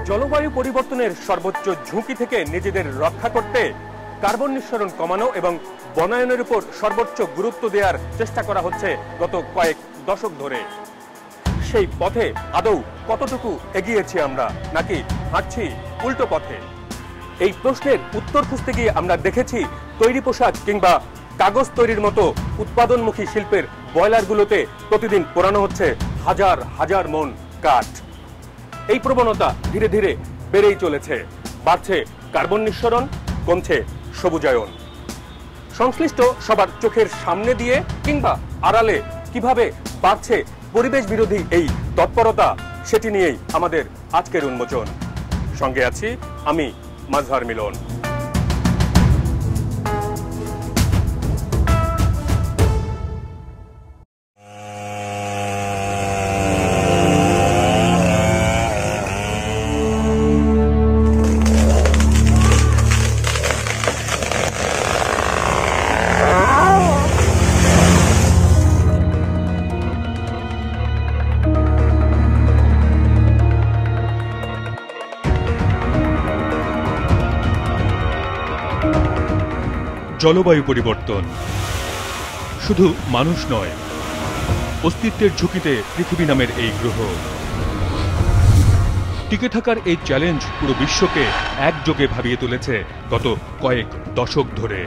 জলবায়ু পরিবর্তনের সর্বোচ্চ ঝুঁকি থেকে নিজেদের রক্ষা করতে কার্বন নিঃসরণ কমানো এবং বনায়নের উপর সর্বোচ্চ গুরুত্ব দেওয়ার চেষ্টা করা হচ্ছে গত কয়েক দশক ধরে। সেই পথে আদৌ কতটুকু এগিয়েছি আমরা, নাকি হাঁটছি উল্টো পথে? এই প্রশ্নের উত্তর খুঁজতে গিয়ে আমরা দেখেছি তৈরি পোশাক কিংবা কাগজ তৈরির মতো উৎপাদনমুখী শিল্পের বয়লারগুলোতে প্রতিদিন পোড়ানো হচ্ছে হাজার হাজার মন কাঠ। এই প্রবণতা ধীরে ধীরে বেড়েই চলেছে। বাড়ছে কার্বন নিঃসরণ, কমছে সবুজায়ন। সংশ্লিষ্ট সবার চোখের সামনে দিয়ে কিংবা আড়ালে কিভাবে বাড়ছে পরিবেশ বিরোধী এই তৎপরতা, সেটি নিয়েই আমাদের আজকের উন্মোচন। সঙ্গে আছি আমি মাজহার মিলন। জলবায়ু পরিবর্তন শুধু মানুষ নয়, অস্তিত্বের ঝুঁকিতে পৃথিবী নামের এই গ্রহ। টিকে থাকার এই চ্যালেঞ্জ পুরো বিশ্বকে একযোগে ভাবিয়ে তুলেছে গত কয়েক দশক ধরে।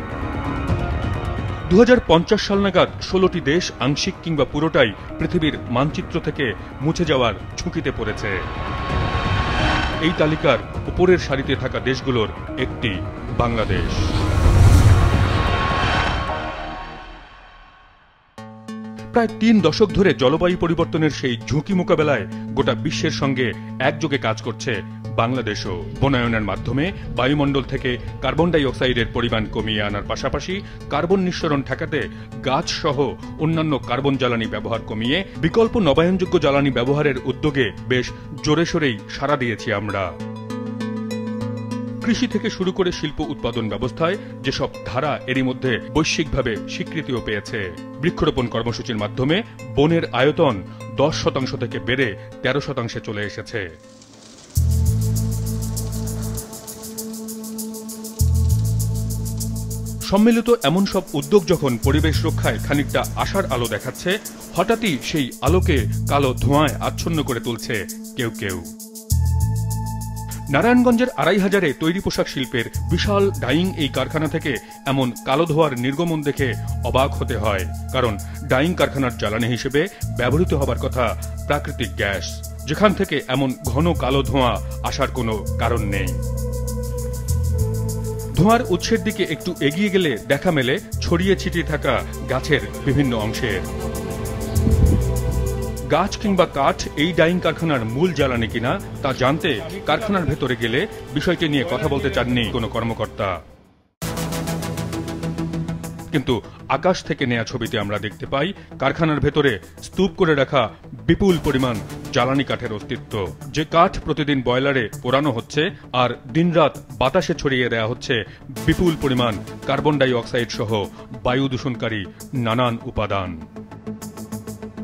2050 সাল নাগাদ 16টি দেশ আংশিক কিংবা পুরোটাই পৃথিবীর মানচিত্র থেকে মুছে যাওয়ার ঝুঁকিতে পড়েছে। এই তালিকার উপরের সারিতে থাকা দেশগুলোর একটি বাংলাদেশ। প্রায় 3 দশক ধরে জলবায়ু পরিবর্তনের সেই ঝুঁকি মোকাবেলায় গোটা বিশ্বের সঙ্গে একযোগে কাজ করছে বাংলাদেশও। বনায়নের মাধ্যমে বায়ুমণ্ডল থেকে কার্বন ডাই অক্সাইডের পরিমাণ কমিয়ে আনার পাশাপাশি কার্বন নিঃসরণ ঠেকাতে গাছ সহ অন্যান্য কার্বন জ্বালানি ব্যবহার কমিয়ে বিকল্প নবায়নযোগ্য জ্বালানি ব্যবহারের উদ্যোগে বেশ জোরে সোরেই সাড়া দিয়েছি আমরা। কৃষি থেকে শুরু করে শিল্প উৎপাদন ব্যবস্থায় যেসব ধারা এরই মধ্যে বৈশ্বিকভাবে স্বীকৃতিও পেয়েছে। বৃক্ষরোপণ কর্মসূচির মাধ্যমে বনের আয়তন 10% থেকে বেড়ে 13% চলে এসেছে। সম্মিলিত এমন সব উদ্যোগ যখন পরিবেশ রক্ষায় খানিকটা আশার আলো দেখাচ্ছে, হঠাৎই সেই আলোকে কালো ধোঁয়ায় আচ্ছন্ন করে তুলছে কেউ কেউ। নারায়ণগঞ্জের 2500-এ তৈরি পোশাক শিল্পের বিশাল ডাইং এই কারখানা থেকে এমন কালো ধোঁয়ার নির্গমন দেখে অবাক হতে হয়। কারণ ডাইং কারখানার জ্বালানি হিসেবে ব্যবহৃত হবার কথা প্রাকৃতিক গ্যাস, যেখান থেকে এমন ঘন কালো ধোঁয়া আসার কোনো কারণ নেই। ধোঁয়ার উৎসের দিকে একটু এগিয়ে গেলে দেখা মেলে ছড়িয়ে ছিটিয়ে থাকা গাছের বিভিন্ন অংশের। গাছ কিংবা কাঠ এই ডাইং কারখানার মূল জ্বালানি কিনা তা জানতে কারখানার ভেতরে গেলে বিষয়টি নিয়ে কথা বলতে চাননি কোনো কর্মকর্তা। কিন্তু আকাশ থেকে নেয়া ছবিতে আমরা দেখতে পাই কারখানার ভেতরে স্তূপ করে রাখা বিপুল পরিমাণ জ্বালানি কাঠের অস্তিত্ব, যে কাঠ প্রতিদিন বয়লারে পোড়ানো হচ্ছে আর দিনরাত বাতাসে ছড়িয়ে দেয়া হচ্ছে বিপুল পরিমাণ কার্বন ডাই অক্সাইড সহ বায়ু দূষণকারী নানান উপাদান।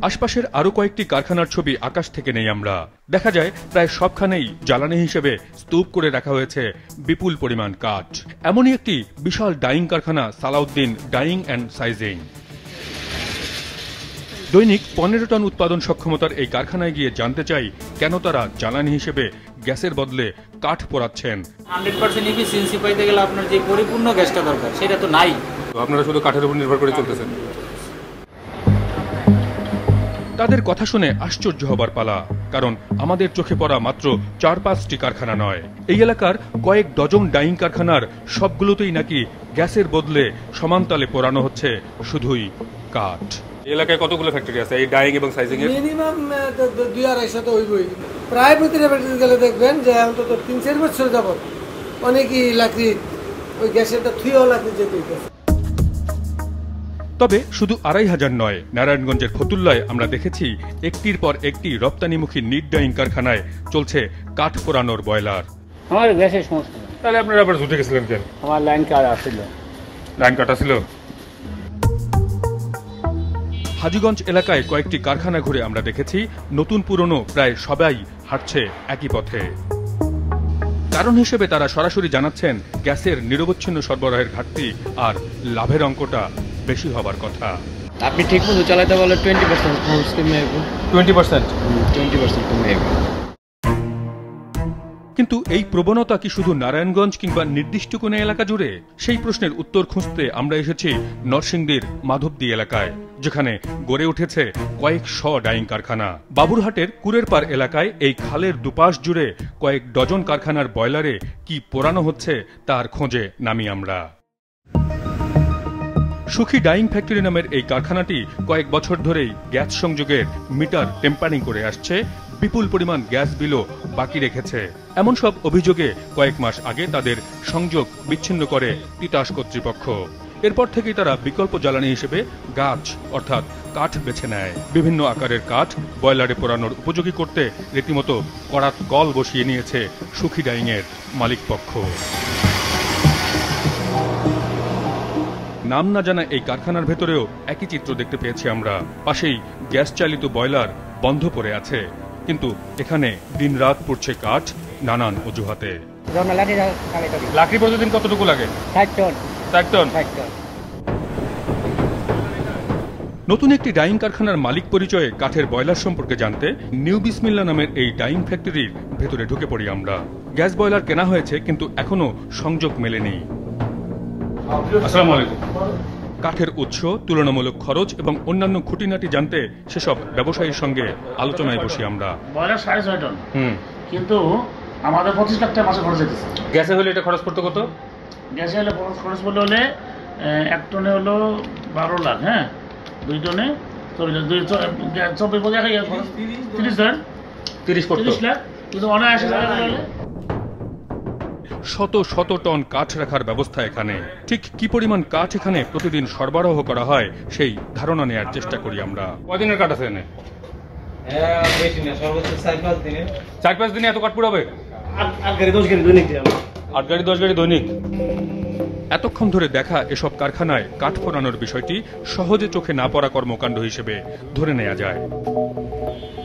আশপাশের আরো কয়েকটি কারখানার ছবি আকাশ থেকে নেই আমরা। দেখা যায় প্রায় সবখানেই জ্বালানি হিসেবে স্তূপ করে রাখা হয়েছে বিপুল পরিমাণ কাঠ। এমনই একটি বিশাল ডাইং কারখানা সালাউদ্দিন ডাইং অ্যান্ড সাইজিং। দৈনিক 15 টন উৎপাদন সক্ষমতার এই কারখানায় গিয়ে জানতে চাই কেন তারা জ্বালানি হিসেবে গ্যাসের বদলে কাঠ পোড়াচ্ছেন। 100% এফিসিয়েন্সি পাইতে গেলে আপনার যে পরিপূর্ণ গ্যাসটা দরকার সেটা তো নাই। আপনারা শুধু কাঠের উপর নির্ভর করে চলতেছেন। তাদের কথা শুনে আশ্চর্য হবার পালা, কারণ আমাদের চোখে পড়া মাত্র 4-5টি কারখানা নয়, এই এলাকার কয়েক ডজন ডাইং কারখানার সবগুলোতেই নাকি গ্যাসের বদলে সমানতালে পোড়ানো হচ্ছে শুধুই কাঠ। এলাকায় কতগুলো ফ্যাক্টরি আছে এই ডাইং এবং সাইজিং এর? মিনিমাম 2-250 তো হইবই। প্রায় প্রতিটা ফ্যাক্টরি গেলে দেখবেন যে অন্তত 3-4 বছর যাবত অনেকই লাকড়ি ওই গ্যাসেরটা থুইও লাকড়ি যেতে হইতেছে। তবে শুধু 2500 নয়, নারায়ণগঞ্জের ফতুল্লায় আমরা দেখেছি একটির পর একটি রপ্তানিমুখী নিট ডাইং কারখানায় চলছে কাঠ পোড়ানোর বয়লার। আমার গ্যাসের সমস্যা। তাহলে আপনারা আবার ছুটে গেছিলেন কেন? আমার লাইন কাট আসছিল। লাইন কাটা ছিল। হাজীগঞ্জ এলাকায় কয়েকটি কারখানা ঘুরে আমরা দেখেছি নতুন পুরনো প্রায় সবাই হাঁটছে একই পথে। কারণ হিসেবে তারা সরাসরি জানাচ্ছেন গ্যাসের নিরবচ্ছিন্ন সরবরাহের ঘাটতি আর লাভের অঙ্কটা বেশি হবার কথা। আপনি ঠিক মতো চালাতে পারলে 20% খরচ কমে যাবে। 20% কমে যাবে। কিন্তু এই প্রবণতা কি শুধু নারায়ণগঞ্জ কিংবা নির্দিষ্ট কোনো এলাকা জুড়ে? সেই প্রশ্নের উত্তর খুঁজতে আমরা এসেছি নরসিংদীর মাধবদী এলাকায়, যেখানে গড়ে উঠেছে কয়েক শ ডাইং কারখানা। বাবুরহাটের কুরেরপাড় এলাকায় এই খালের দুপাশ জুড়ে কয়েক ডজন কারখানার বয়লারে কি পোড়ানো হচ্ছে তার খোঁজে নামি আমরা। সুখী ডাইং ফ্যাক্টরি নামের এই কারখানাটি কয়েক বছর ধরেই গ্যাস সংযোগের মিটার টেম্পারিং করে আসছে, বিপুল পরিমাণ গ্যাস বিলও বাকি রেখেছে। এমন সব অভিযোগে কয়েক মাস আগে তাদের সংযোগ বিচ্ছিন্ন করে তিতাস কর্তৃপক্ষ। এরপর থেকেই তারা বিকল্প জ্বালানি হিসেবে গাছ অর্থাৎ কাঠ বেছে নেয়। বিভিন্ন আকারের কাঠ বয়লারে পোড়ানোর উপযোগী করতে রীতিমতো করাত কল বসিয়ে নিয়েছে সুখী ডাইং এর মালিকপক্ষ। নাম না জানা এই কারখানার ভেতরেও একই চিত্র দেখতে পেয়েছি আমরা। পাশেই গ্যাস চালিত বয়লার বন্ধ পড়ে আছে, কিন্তু এখানে দিনরাত পড়ছে কাঠ নানান অজুহাতে। লাকড়ি প্রতিদিন কতটুকু লাগে? 60 টন। নতুন একটি ডাইং কারখানার মালিক পরিচয়ে কাঠের বয়লার সম্পর্কে জানতে নিউ বিসমিল্লা নামের এই ডাইং ফ্যাক্টরির ভেতরে ঢুকে পড়ি আমরা। গ্যাস বয়লার কেনা হয়েছে, কিন্তু এখনো সংযোগ মেলেনি। আসসালামু আলাইকুম। কাঠের উৎস, তুলনামূলক খরচ এবং অন্যান্য খুঁটিনাটি জানতে সেসব ব্যবসায়ীর সঙ্গে আলোচনায় বসি আমরা। বয়লার 6.5 টন, কিন্তু আমাদের 25 লাখ টাকা মাসে খরচ হইতেছে। গ্যাসে হলে এটা খরচ পড়তো কত? গ্যাসে হলে খরচ পড়লে হলে 1 টনে হলো 12 লাখ, হ্যাঁ 2 টনে 24 লাখ, কিন্তু অনায়াসে হলে শত শত টন কাঠ রাখার ব্যবস্থা এখানে। ঠিক কি পরিমাণ কাঠ এখানে প্রতিদিন সরবরাহ করা হয় সেই ধারণা নেওয়ার চেষ্টা করি আমরা। কয়দিনের কাঠ আছে এখানে? 4-5 দিনে এত কাঠ পুড়াবে? 8 গাড়ি 10 গাড়ি দৈনিক। 8 গাড়ি 10 গাড়ি দৈনিক। এতক্ষণ ধরে দেখা এসব কারখানায় কাঠ পোড়ানোর বিষয়টি সহজে চোখে না পড়া কর্মকাণ্ড হিসেবে ধরে নেওয়া যায়,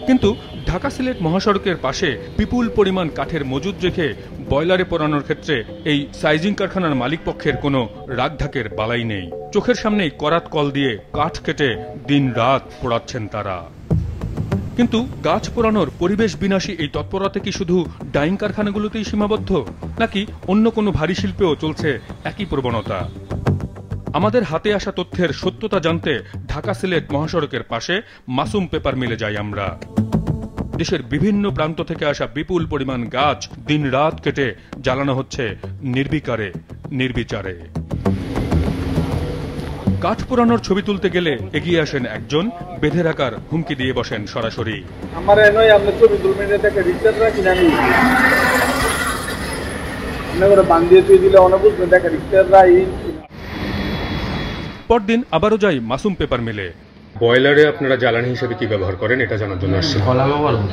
কিন্তু ঢাকা সিলেট মহাসড়কের পাশে বিপুল পরিমাণ কাঠের মজুদ রেখে বয়লারে পোড়ানোর ক্ষেত্রে এই সাইজিং কারখানার মালিকপক্ষের কোনো রাগঢাকের বালাই নেই। চোখের সামনেই করাত কল দিয়ে কাঠ কেটে দিন রাত পোড়াচ্ছেন তারা। কিন্তু গাছ পোড়ানোর পরিবেশ বিনাশী এই তৎপরতা কি শুধু ডাইং কারখানাগুলোতেই সীমাবদ্ধ, নাকি অন্য কোনো ভারী শিল্পেও চলছে একই প্রবণতা? আমাদের হাতে আসা তথ্যের সত্যতা জানতে ঢাকা সিলেট মহাসড়কের পাশে মাসুম পেপার মিলে যাই আমরা। দেশের বিভিন্ন প্রান্ত থেকে আসা বিপুল পরিমাণ গাছ দিনরাত কেটে জ্বালানো হচ্ছে নির্বিকারে নির্বিচারে। কাঠ পোড়ানোর ছবি তুলতে গেলে এগিয়ে আসেন একজন, বেঁধে রাখার হুমকি দিয়ে বসেন সরাসরি। আমার নয়, আমরা ছবি তুলবেন, এটাকে রিচার্জ রাখি না আমি করে বান্ধিয়ে তুই দিলে অনেক বুঝবেন, দেখা রিচার্জ রাখি। পরদিন আবারও যাই মাসুম পেপার মিলে। বয়লারে আপনারা জ্বালানি হিসেবে কি ব্যবহার করেন এটা জানার জন্য আসছি। কয়লা ব্যবহার করি,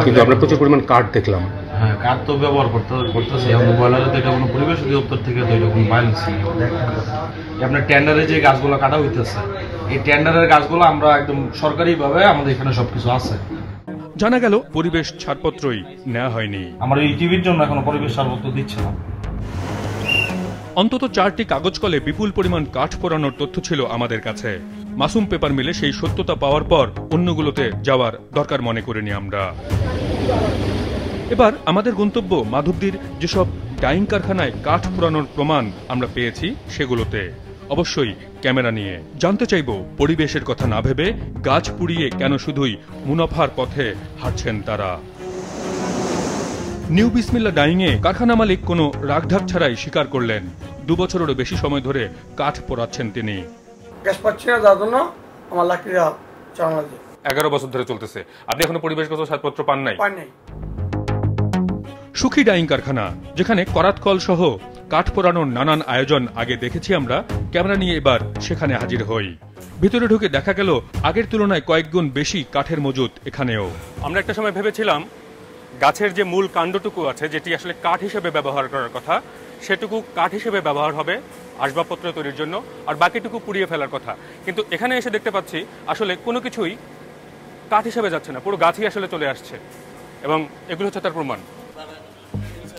কিন্তু আমরা প্রচুর পরিমাণ কাঠ দেখলাম। হ্যাঁ কাঠ তো ব্যবহার করতেছি। আমরা বয়লারে তো এটা কোনো পরিবেশ অধিদপ্তর থেকে তো এটা কোনো বাইলেন্স নেই। আপনার টেন্ডারে যে গাছগুলো কাটা হইতেছে, এই টেন্ডারের গাছগুলো আমরা একদম সরকারিভাবে আমাদের এখানে সবকিছু আছে। জানা গেল পরিবেশ ছাড়পত্রই নেওয়া হয়নি। আমরা এই টিভির জন্য এখনো পরিবেশ ছাড়পত্র দিচ্ছে না। অন্তত 4টি কাগজ কলে বিপুল পরিমাণ কাঠ পোড়ানোর তথ্য ছিল আমাদের কাছে। মাসুম পেপার মিলে সেই সত্যতা পাওয়ার পর অন্যগুলোতে যাওয়ার দরকার মনে করিনি আমরা। এবার আমাদের গন্তব্য মাধবদীর যেসব ডাইং কারখানায় কাঠ পোড়ানোর প্রমাণ আমরা পেয়েছি সেগুলোতে, অবশ্যই ক্যামেরা নিয়ে। জানতে চাইব পরিবেশের কথা না ভেবে গাছ পুড়িয়ে কেন শুধুই মুনাফার পথে হাঁটছেন তারা। নিউ বিসমিল্লা ডাইংয়ে কারখানা মালিক কোনো রাগঢাক ছাড়াই স্বীকার করলেন 2 বছরেরও বেশি সময় ধরে কাঠ পোড়াচ্ছেন তিনি। গ্যাস পাচ্ছি না, যার জন্য আমার লাকড়িরা চালানো যায়। 11 বছর ধরে চলতেছে, আপনি এখনো পরিবেশগত ছাড়পত্র পান নাই? পাই নাই। সুখী ডাইং কারখানা, যেখানে করাতকল সহ কাঠ পোড়ানোর নানান আয়োজন আগে দেখেছি আমরা, ক্যামেরা নিয়ে এবার সেখানে হাজির হই। ভিতরে ঢুকে দেখা গেল আগের তুলনায় কয়েক গুণ বেশি কাঠের মজুদ এখানেও। আমরা একটা সময় ভেবেছিলাম গাছের যে মূল কাণ্ডটুকু আছে, যেটি আসলে কাঠ হিসেবে ব্যবহার করার কথা, সেটুকু কাঠ হিসেবে ব্যবহার হবে আসবাবপত্র তৈরির জন্য, আর বাকিটুকু পুড়িয়ে ফেলার কথা। কিন্তু এখানে এসে দেখতে পাচ্ছি আসলে কোনো কিছুই কাঠ হিসেবে যাচ্ছে না, পুরো গাছই আসলে চলে আসছে, এবং এগুলো হচ্ছে তার প্রমাণ।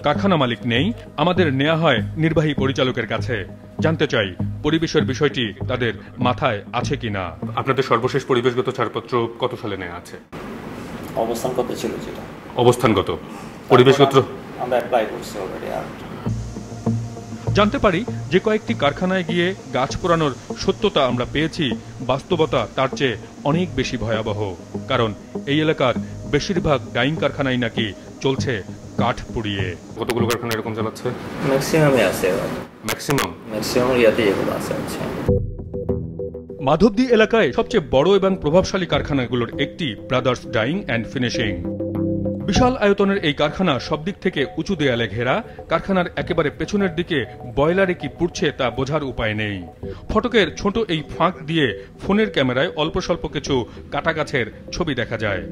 কারখানা মালিক নেই, আমাদের নেওয়া হয় নির্বাহী পরিচালকের কাছে। জানতে চাই পরিবেশের বিষয়টি তাদের মাথায় আছে কিনা। আপনাদের সর্বশেষ পরিবেশগত ছাড়পত্র কত সালে নেওয়া আছে? অবস্থানগত ছিল যেটা। অবস্থানগত, পরিবেশগত আমরা অ্যাপ্লাই করছি অলরেডি। জানতে পারি যে কয়েকটি কারখানায় গিয়ে গাছ পোড়ানোর সত্যতা আমরা পেয়েছি, বাস্তবতা তার চেয়ে অনেক বেশি ভয়াবহ। কারণ এই এলাকার বেশিরভাগ ডাইং কারখানাই নাকি চলছে কাঠ পুড়িয়ে। কতগুলো কারখানা এরকম চালাচ্ছে? ম্যাক্সিমামে আছে। ম্যাক্সিমাম ইয়াতে যেগুলো আছে। আচ্ছা, মাধবদী এলাকায় সবচেয়ে বড় এবং প্রভাবশালী কারখানাগুলোর একটি ব্রাদার্স ডাইং অ্যান্ড ফিনিশিং। বিশাল আয়তনের এই কারখানা সব দিক থেকে উঁচু দেয়ালে ঘেরা। কারখানার একেবারে পেছনের দিকে বয়লারে কি পুড়ছে তা বোঝার উপায় নেই। ফটকের ছোট এই ফাঁক দিয়ে ফোনের ক্যামেরায় অল্প স্বল্প কিছু কাটা গাছের ছবি দেখা যায়।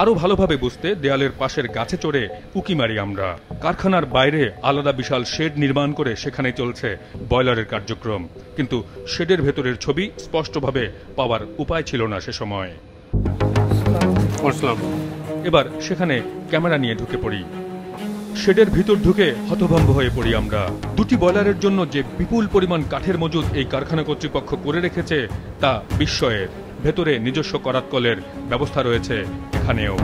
আরো ভালোভাবে বুঝতে দেয়ালের পাশের গাছে চড়ে উকি মারি আমরা। কারখানার বাইরে আলাদা বিশাল শেড নির্মাণ করে সেখানে চলছে বয়লারের কার্যক্রম, কিন্তু শেডের ভেতরের ছবি স্পষ্টভাবে পাওয়ার উপায় ছিল না সে সময়। এবার সেখানে ক্যামেরা নিয়ে ঢুকে পড়ি। শেডের ভিতর ঢুকে হতভম্ব হয়ে পড়ি আমরা। দুটি বয়লারের জন্য যে বিপুল পরিমাণ কাঠের মজুদ এই কারখানা কর্তৃপক্ষ করে রেখেছে তা বিস্ময়ের। ভেতরে নিজস্ব করাতকলের ব্যবস্থা রয়েছে এখানেও।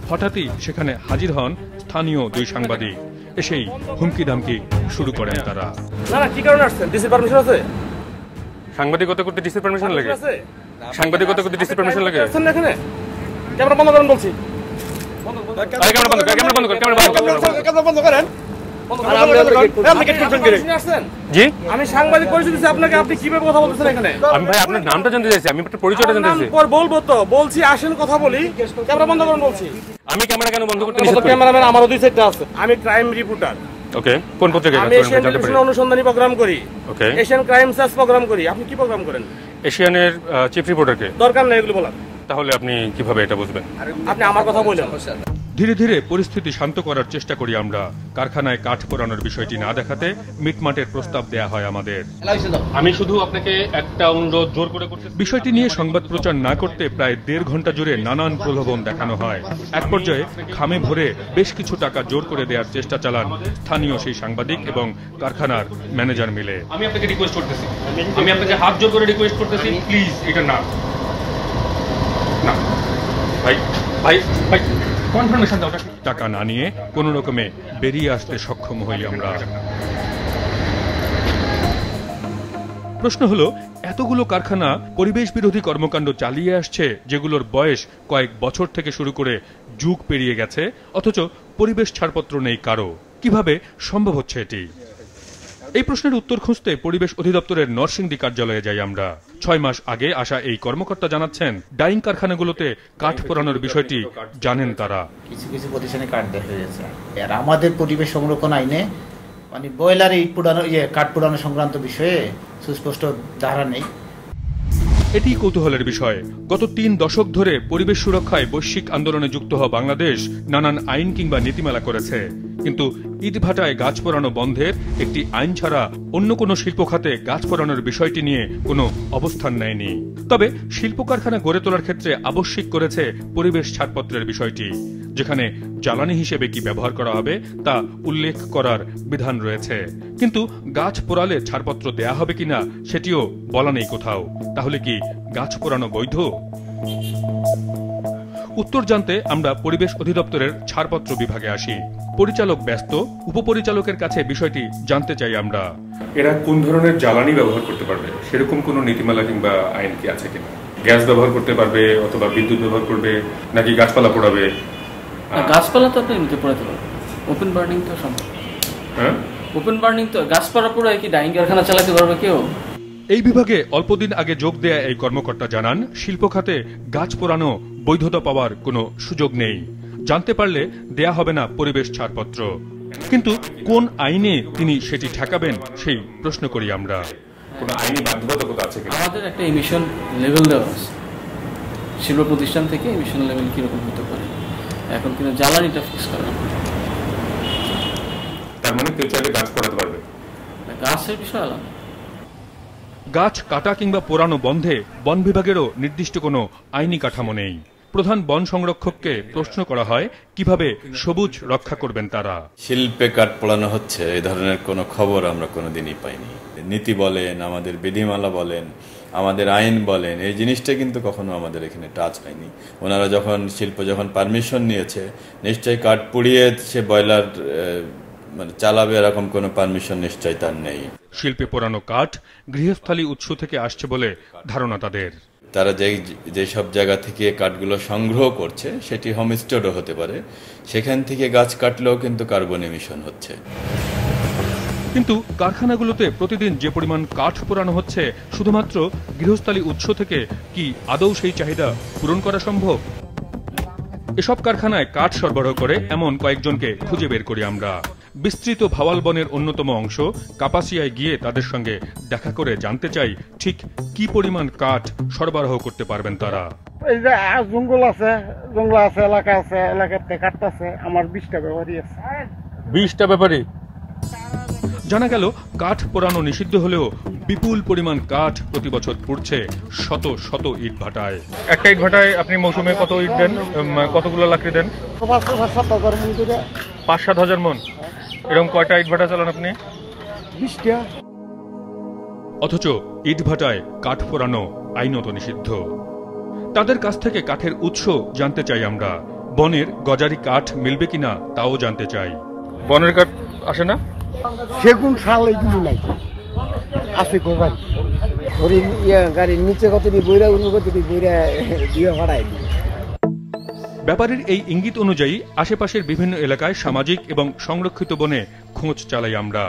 হঠাৎই সেখানে হাজির হন স্থানীয় দুই সাংবাদিক। এসেই হুমকি ধামকি শুরু করেন তারা। কি কারণে আসছেন? ডিসি পারমিশন আছে? সাংবাদিকতা করতে ডিসি পারমিশন লাগে? সাংবাদিকতা করতে ডিসি পারমিশন লাগে? এখানে ক্যামেরা বন্ধ করেন বলছি। আমি সাংবাদিক পরিচয় দিচ্ছি আপনাকে, আপনি কিভাবে কথা বলতেছেন এখানে? আমি ভাই আপনার নামটা জানতে চাইছি, আমি আপনার পরিচয়টা জানতে চাইছি। বলবো তো, বলছি আসেন কথা বলি। ক্যামেরা বন্ধ করেন বলছি। আমি ক্যামেরা কেন বন্ধ করতে? ক্যামেরাম্যান আমারও দুই সাইডটা আছে। আমি ক্রাইম রিপোর্টার। ওকে, কোন পত্রিকায়? আমি এশিয়ান টেলিভিশনে অনুসন্ধানী প্রোগ্রাম করি। ওকে, এশিয়ান ক্রাইম সার্চ প্রোগ্রাম করি। আপনি কি প্রোগ্রাম করেন? এশিয়ানের চিফ রিপোর্টারকে? দরকার নেই এগুলো বলার। তাহলে আপনি কিভাবে এটা বুঝবেন? আপনি আমার কথা বললেন। ধীরে ধীরে পরিস্থিতি শান্ত করার চেষ্টা করি আমরা। কারখানায় কাঠ পোড়ানোর বিষয়টি না দেখাতে মিটমাটের প্রস্তাব দেয়া হয় আমাদের। আমি শুধু আপনাকে একটা অনুরোধ জোর করে করতে, বিষয়টি নিয়ে সংবাদ প্রচার না করতে প্রায় 1.5 ঘন্টা জুড়ে নানান প্রলোভন দেখানো হয়। এক পর্যায়ে খামে ভরে বেশ কিছু টাকা জোর করে দেওয়ার চেষ্টা চালান স্থানীয় সেই সাংবাদিক এবং কারখানার ম্যানেজার মিলে। আমি আপনাকে রিকোয়েস্ট করতেছি, আমি আপনাকে হাত জোর করে রিকোয়েস্ট করতেছি, প্লিজ এটা না না ভাই ভাই ভাই কনফার্মেশন দাও। টাকা না নিয়ে কোনো রকমে বেরিয়ে আসতে সক্ষম হই আমরা। প্রশ্ন হলো, এতগুলো কারখানা পরিবেশ বিরোধী কর্মকাণ্ড চালিয়ে আসছে যেগুলোর বয়স কয়েক বছর থেকে শুরু করে যুগ পেরিয়ে গেছে, অথচ পরিবেশ ছাড়পত্র নেই কারো। কিভাবে সম্ভব হচ্ছে এটি? এই প্রশ্নের উত্তর খুঁজতে পরিবেশ অধিদপ্তরের নরসিংদী কার্যালয়ে যাই আমরা। 6 মাস আগে আসা এই কর্মকর্তা জানাচ্ছেন ডাইং কারখানাগুলোতে কাঠ পোড়ানোর বিষয়টি জানেন তারা। কিছু কিছু প্রতিষ্ঠানে কাঠ বের হয়ে যাচ্ছে। আর আমাদের পরিবেশ সংরক্ষণ আইনে মানে বয়লারে ইট পোড়ানো, কাঠ পোড়ানো সংক্রান্ত বিষয়ে সুস্পষ্ট ধারা নেই। এটি কৌতূহলের বিষয়। গত 3 দশক ধরে পরিবেশ সুরক্ষায় বৈশ্বিক আন্দোলনে যুক্ত হওয়া বাংলাদেশ নানান আইন কিংবা নীতিমালা করেছে, কিন্তু ইটভাটায় গাছ পোড়ানো বন্ধের একটি আইন ছাড়া অন্য কোনো শিল্প খাতে গাছ পোড়ানোর বিষয়টি নিয়ে কোনো অবস্থান নেয়নি। তবে শিল্প কারখানা গড়ে তোলার ক্ষেত্রে আবশ্যিক করেছে পরিবেশ ছাড়পত্রের বিষয়টি, যেখানে জ্বালানি হিসেবে কি ব্যবহার করা হবে তা উল্লেখ করার বিধান রয়েছে। কিন্তু গাছ পোড়ালে ছাড়পত্র দেয়া হবে কিনা সেটিও বলা নেই কোথাও। তাহলে কি গাছ পোড়ানো বৈধ? উত্তর জানতে আমরা পরিবেশ অধিদপ্তরের ছাড়পত্র বিভাগে আসি। পরিচালক ব্যস্ত, উপপরিচালকের কাছে বিষয়টি জানতে চাই আমরা। এরা কোন ধরনের জ্বালানি ব্যবহার করতে পারবে সেরকম কোনো নীতিমালা কিংবা আইন কি আছে কিনা? গ্যাস ব্যবহার করতে পারবে অথবা বিদ্যুৎ ব্যবহার করবে নাকি গাছপালা পোড়াবে? গাছপালা তো আপনি এমনিতে পোড়াতে পারবেন, ওপেন বার্নিং তো সম্ভব। হ্যাঁ, ওপেন বার্নিং তো গাছপালা পোড়ায় কি ডাইং কারখানা চালাতে পারবে কেউ? এই বিভাগে অল্পদিন আগে যোগ দেয়া এই কর্মকর্তা জানান, শিল্প খাতে গাছ পোড়ানো বৈধতা পাওয়ার কোনো সুযোগ নেই। জানতে পারলে দেয়া হবে না পরিবেশ ছাড়পত্র। কিন্তু কোন আইনে তিনি সেটি ঠেকাবেন সেই প্রশ্ন করি আমরা। কোনো আইনি বাধ্যবাধকতা আছে কিনা? আমাদের একটা এমিশন লেভেল দেওয়া আছে শিল্প প্রতিষ্ঠান থেকে, এমিশন লেভেল কিরকম হতে পারে, এখন কিন্তু জ্বালানিটা ফিক্স করা। তার মানে কেউ চাইলে গাছ পোড়াতে পারবে? গাছের বিষয় আলাদা। গাছ কাটা কিংবা পোড়ানো বন্ধে বন বিভাগেরও নির্দিষ্ট কোনো আইনি কাঠামো নেই। প্রধান বন সংরক্ষককে প্রশ্ন করা হয় কিভাবে সবুজ রক্ষা করবেন তারা। শিল্পে কাঠ পোড়ানো হচ্ছে এই ধরনের কোনো খবর আমরা কোনোদিনই পাইনি। নীতি বলেন, আমাদের বিধিমালা বলেন, আমাদের আইন বলেন, এই জিনিসটা কিন্তু কখনো আমাদের এখানে টাচ হয়নি। ওনারা শিল্প যখন পারমিশন নিয়েছে, নিশ্চয়ই কাঠ পুড়িয়ে সে বয়লার চালাবে এরকম কোনো পারমিশন নিশ্চয় তার নেই। শিল্পে পোড়ানো কাঠ গৃহস্থালী উৎস থেকে আসছে বলে ধারণা তাদের। তারা যেসব জায়গা থেকে কাঠগুলো সংগ্রহ করছে সেটি হোমস্টেডও হতে পারে, সেখান থেকে গাছ কাটলেও কিন্তু কার্বন এমিশন হচ্ছে। কিন্তু কারখানাগুলোতে প্রতিদিন যে পরিমাণ কাঠ পোড়ানো হচ্ছে শুধুমাত্র গৃহস্থালী উৎস থেকে কি আদৌ সেই চাহিদা পূরণ করা সম্ভব? এসব কারখানায় কাঠ সরবরাহ করে এমন কয়েকজনকে খুঁজে বের করি আমরা। বিস্তৃত ভাওয়াল বনের অন্যতম অংশ কাপাসিয়ায় গিয়ে তাদের সঙ্গে দেখা করে জানতে চাই ঠিক কি পরিমাণ কাঠ সরবরাহ করতে পারবেন তারা। এই যে জঙ্গল আছে এলাকা আছে, এলাকাতে কাটতেছে আমার 20টা ব্যাপারী আছে। 20টা ব্যাপারী? জানা গেল কাঠ পোড়ানো নিষিদ্ধ হলেও বিপুল পরিমাণ কাঠ প্রতি বছর পুড়ছে শত শত ইট ভাটায়। একটা ইট ভাটায় আপনি মৌসুমে কত ইট দেন, কতগুলো লাকড়ি দেন? 5-7 হাজার মন। এরকম কয়টা ইট ভাটা চালান আপনি? 20টা। অথচ ইট ভাটায় কাঠ পোড়ানো আইনত নিষিদ্ধ। তাদের কাছ থেকে কাঠের উৎস জানতে চাই আমরা। বনের গজারি কাঠ মিলবে কিনা তাও জানতে চাই। বনের কাঠ আসে না? সেগুন শাল এগুলো নাই, আছে কোথায়? গাড়ির নিচে কতটি বইরা কতটি বইরা দিয়ে ভাড়ায়। ব্যাপারীর এই ইঙ্গিত অনুযায়ী আশেপাশের বিভিন্ন এলাকায় সামাজিক এবং সংরক্ষিত বনে খোঁজ চালাই আমরা।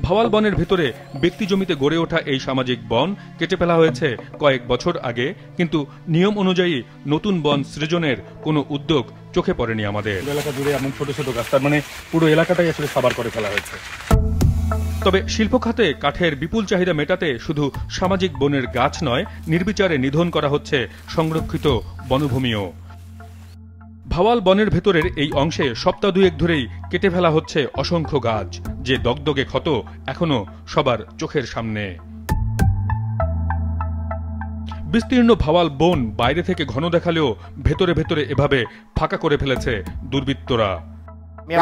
ভাওয়াল বনের ভেতরে ব্যক্তি জমিতে গড়ে ওঠা এই সামাজিক বন কেটে ফেলা হয়েছে কয়েক বছর আগে, কিন্তু নিয়ম অনুযায়ী নতুন বন সৃজনের কোনো উদ্যোগ চোখে পড়েনি আমাদের। এলাকা জুড়ে এমন ছোট ছোট গাছ, তার মানে পুরো এলাকাটাই আসলে সাবার করে ফেলা হয়েছে। তবে শিল্প খাতে কাঠের বিপুল চাহিদা মেটাতে শুধু সামাজিক বনের গাছ নয়, নির্বিচারে নিধন করা হচ্ছে সংরক্ষিত বনভূমিও। ভাওয়াল বনের ভেতরের এই অংশে সপ্তাহ দুয়েক ধরেই কেটে ফেলা হচ্ছে অসংখ্য গাছ, যে দগদগে ক্ষত এখনো সবার চোখের সামনে। বিস্তীর্ণ ভাওয়াল বন বাইরে থেকে ঘন দেখালেও ভেতরে ভেতরে এভাবে ফাঁকা করে ফেলেছে দুর্বৃত্তরা।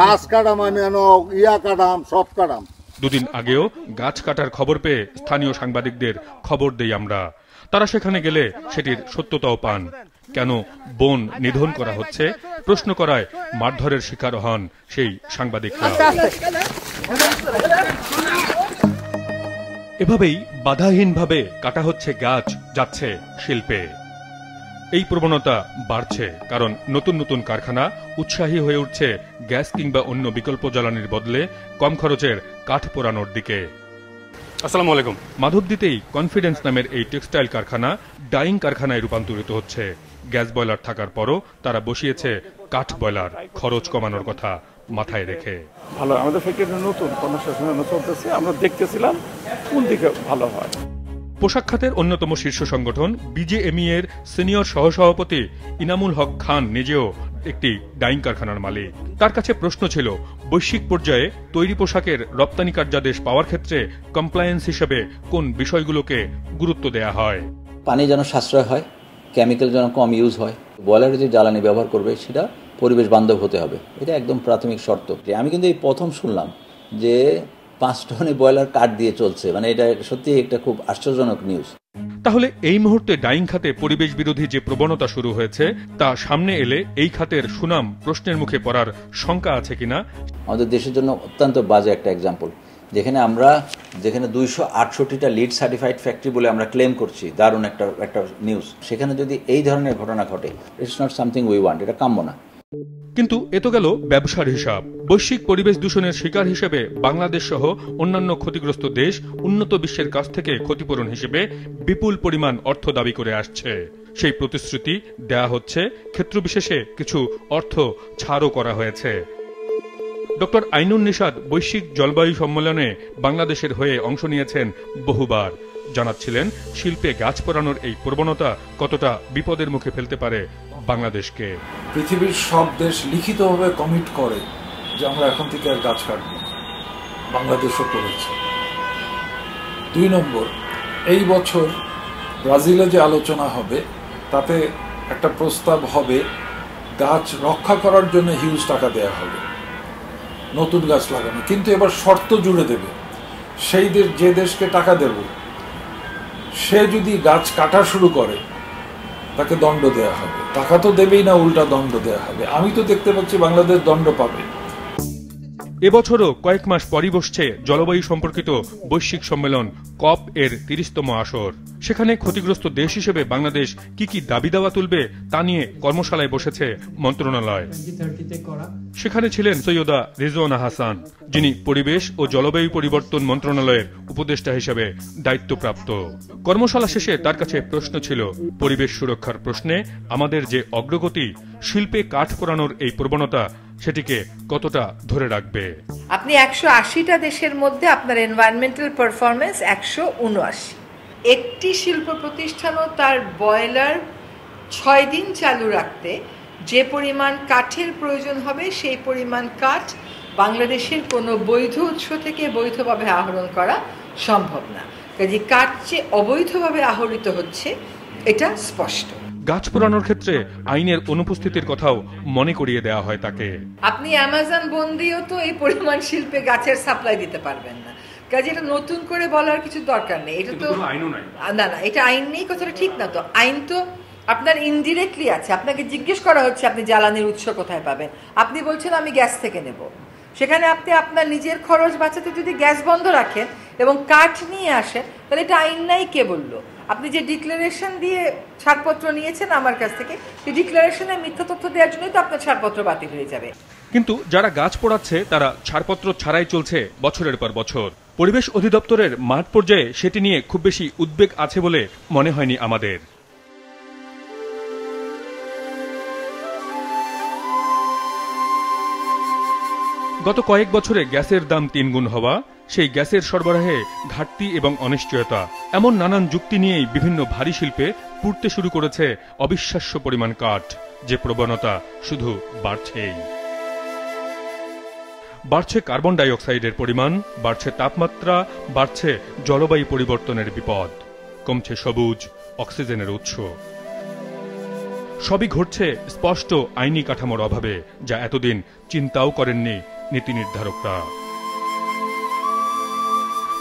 গাছ কাটাম, সব কাটাম। দুদিন আগেও গাছ কাটার খবর পেয়ে স্থানীয় সাংবাদিকদের খবর দেই আমরা। তারা সেখানে গেলে সেটির সত্যতাও পান। কেন বন নিধন করা হচ্ছে প্রশ্ন করায় মারধরের শিকার হন সেই সাংবাদিকরা। এভাবেই বাধাহীনভাবে কাটা হচ্ছে গাছ, যাচ্ছে শিল্পে। এই প্রবণতা বাড়ছে কারণ নতুন নতুন কারখানা উৎসাহী হয়ে উঠছে গ্যাস কিংবা অন্য বিকল্প জ্বালানির বদলে কম খরচের কাঠ পোড়ানোর দিকে। আসসালামু আলাইকুম। মাধবদীতেই কনফিডেন্স নামের এই টেক্সটাইল কারখানা ডাইং কারখানায় রূপান্তরিত হচ্ছে। গ্যাস বয়লার থাকার পরও তারা বসিয়েছে কাঠ বয়লার, খরচ কমানোর কথা মাথায় রেখে। ভালো, আমাদের ফ্যাক্টরি নতুন কনস্ট্রাকশন চলতেছে, আমরা দেখতেছিলাম কোন দিকে ভালো হয়। পোশাক খাতের অন্যতম শীর্ষ সংগঠন বিজেএমই এর সিনিয়র সহসভাপতি ইনামুল হক খান নিজেও একটি ডাইং কারখানার মালিক। তার কাছে প্রশ্ন ছিল, বৈশ্বিক পর্যায়ে তৈরি পোশাকের রপ্তানি কার্যাদেশ পাওয়ার ক্ষেত্রে কমপ্লায়েন্স হিসেবে কোন বিষয়গুলোকে গুরুত্ব দেয়া হয়? পানি যেন সাশ্রয় হয়, কেমিক্যাল যেন কম ইউজ হয়, বয়লারে যে জ্বালানি ব্যবহার করবে সেটা পরিবেশ বান্ধব হতে হবে, এটা একদম প্রাথমিক শর্ত। আমি কিন্তু এই প্রথম শুনলাম যে 5 টনে বয়লার কাঠ দিয়ে চলছে, মানে এটা সত্যি একটা খুব আশ্চর্যজনক নিউজ। তাহলে এই মুহূর্তে ডাইং খাতে পরিবেশ বিরোধী যে প্রবণতা শুরু হয়েছে তা সামনে এলে এই খাতের সুনাম প্রশ্নের মুখে পড়ার শঙ্কা আছে কিনা? আমাদের দেশের জন্য অত্যন্ত বাজে একটা এক্সাম্পল, যেখানে 268টা লিড সার্টিফাইড ফ্যাক্টরি বলে আমরা ক্লেম করছি, দারুণ একটা নিউজ। সেখানে যদি এই ধরনের ঘটনা ঘটে, it's not something we want, এটা কাম্য না। কিন্তু এ তো গেল ব্যবসার হিসাব। বৈশ্বিক পরিবেশ দূষণের শিকার হিসেবে বাংলাদেশ সহ অন্যান্য ক্ষতিগ্রস্ত দেশ উন্নত বিশ্বের কাছ থেকে ক্ষতিপূরণ হিসেবে বিপুল পরিমাণ অর্থ দাবি করে আসছে। সেই প্রতিশ্রুতি দেয়া হচ্ছে, ক্ষেত্রবিশেষে কিছু অর্থ ছাড়ও করা হয়েছে। ডক্টর আইনুন নিশাত বৈশ্বিক জলবায়ু সম্মেলনে বাংলাদেশের হয়ে অংশ নিয়েছেন বহুবার। জানাচ্ছিলেন শিল্পে গাছ পোড়ানোর এই প্রবণতা কতটা বিপদের মুখে ফেলতে পারে বাংলাদেশকে। পৃথিবীর সব দেশ লিখিতভাবে কমিট করে যে আমরা এখন থেকে আর গাছ কাটব, বাংলাদেশও করেছে। 2 নম্বর, এই বছর ব্রাজিলে যে আলোচনা হবে তাতে একটা প্রস্তাব হবে, গাছ রক্ষা করার জন্য হিউজ টাকা দেয়া হবে, নতুন গাছ লাগানো, কিন্তু এবার শর্ত জুড়ে দেবে, সেই যে দেশকে টাকা দেব সে যদি গাছ কাটা শুরু করে তাকে দণ্ড দেয়া হবে। টাকা তো দেবেই না, উল্টা দণ্ড দেয়া হবে। আমি তো দেখতে পাচ্ছি বাংলাদেশ দণ্ড পাবে। এবছরও কয়েক মাস পরই বসছে জলবায়ু সম্পর্কিত বৈশ্বিক সম্মেলন কপ এর 30তম আসর। সেখানে ক্ষতিগ্রস্ত দেশ হিসেবে বাংলাদেশ কি কি দাবি দাওয়া তুলবে তা নিয়ে কর্মশালায় বসেছে মন্ত্রণালয়। সেখানে ছিলেন সৈয়দা রিজওয়ানা হাসান, যিনি পরিবেশ ও জলবায়ু পরিবর্তন মন্ত্রণালয়ের উপদেষ্টা হিসেবে দায়িত্বপ্রাপ্ত। কর্মশালা শেষে তার কাছে প্রশ্ন ছিল, পরিবেশ সুরক্ষার প্রশ্নে আমাদের যে অগ্রগতি, শিল্পে কাঠ পোড়ানোর এই প্রবণতা সেটিকে কতটা ধরে রাখবে। আপনি 180টা দেশের মধ্যে আপনার এনভায়রনমেন্টাল পারফরমেন্স 179। একটি শিল্প প্রতিষ্ঠানও তার বয়লার 6 দিন চালু রাখতে যে পরিমাণ কাঠের প্রয়োজন হবে সেই পরিমাণ কাঠ বাংলাদেশের কোনো বৈধ উৎস থেকে বৈধভাবে আহরণ করা সম্ভব না। কাজে কাঠ যে অবৈধভাবে আহরিত হচ্ছে এটা স্পষ্ট। গাছ পোড়ানোর ক্ষেত্রে আইনের অনুপস্থিতির কথাও মনে করিয়ে দেওয়া হয় তাকে। আপনি অ্যামাজন বন দিয়েও তো এই পরিমাণ শিল্পে গাছের সাপ্লাই দিতে পারবেন না। কাজে এটা নতুন করে বলার কিছু দরকার নেই। এটা তো না, এটা আইন নেই, কথাটা ঠিক না। তো আইন তো আপনার ইনডিরেক্টলি আছে। আপনাকে জিজ্ঞেস করা হচ্ছে আপনি জ্বালানির উৎস কোথায় পাবেন, আপনি বলছেন আমি গ্যাস থেকে নেব। সেখানে আপনি আপনার নিজের খরচ বাঁচাতে যদি গ্যাস বন্ধ রাখেন এবং কাঠ নিয়ে আসেন, তাহলে এটা আইন নাই কে বললো? আপনি যে ডিক্লারেশন দিয়ে ছাড়পত্র নিয়েছেন আমার কাছ থেকে, সেই ডিক্লারেশনে মিথ্যা তথ্য দেওয়ার জন্যই তো আপনার ছাড়পত্র বাতিল হয়ে যাবে। কিন্তু যারা গাছ পোড়াচ্ছে তারা ছাড়পত্র ছাড়াই চলছে বছরের পর বছর। পরিবেশ অধিদপ্তরের মাঠ পর্যায়ে সেটি নিয়ে খুব বেশি উদ্বেগ আছে বলে মনে হয়নি আমাদের। গত কয়েক বছরে গ্যাসের দাম 3 গুণ হওয়া, সেই গ্যাসের সরবরাহে ঘাটতি এবং অনিশ্চয়তা, এমন নানান যুক্তি নিয়েই বিভিন্ন ভারী শিল্পে পুড়তে শুরু করেছে অবিশ্বাস্য পরিমাণ কাঠ, যে প্রবণতা শুধু বাড়ছেই। বাড়ছে কার্বন ডাই অক্সাইডের পরিমাণ, বাড়ছে তাপমাত্রা, বাড়ছে জলবায়ু পরিবর্তনের বিপদ, কমছে সবুজ অক্সিজেনের উৎস। সবই ঘটছে স্পষ্ট আইনি কাঠামোর অভাবে, যা এতদিন চিন্তাও করেননি নীতি নির্ধারকরা।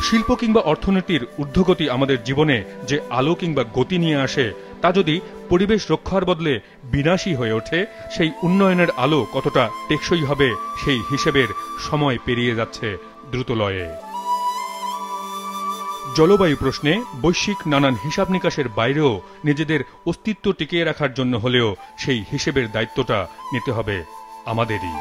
শিল্প কিংবা অর্থনীতির ঊর্ধ্বগতি আমাদের জীবনে যে আলো কিংবা গতি নিয়ে আসে, তা যদি পরিবেশ রক্ষার বদলে বিনাশী হয়ে ওঠে, সেই উন্নয়নের আলো কতটা টেকসই হবে সেই হিসেবের সময় পেরিয়ে যাচ্ছে দ্রুতলয়ে। জলবায়ু প্রশ্নে বৈশ্বিক নানান হিসাব নিকাশের বাইরেও নিজেদের অস্তিত্ব টিকিয়ে রাখার জন্য হলেও সেই হিসেবের দায়িত্বটা নিতে হবে আমাদেরই।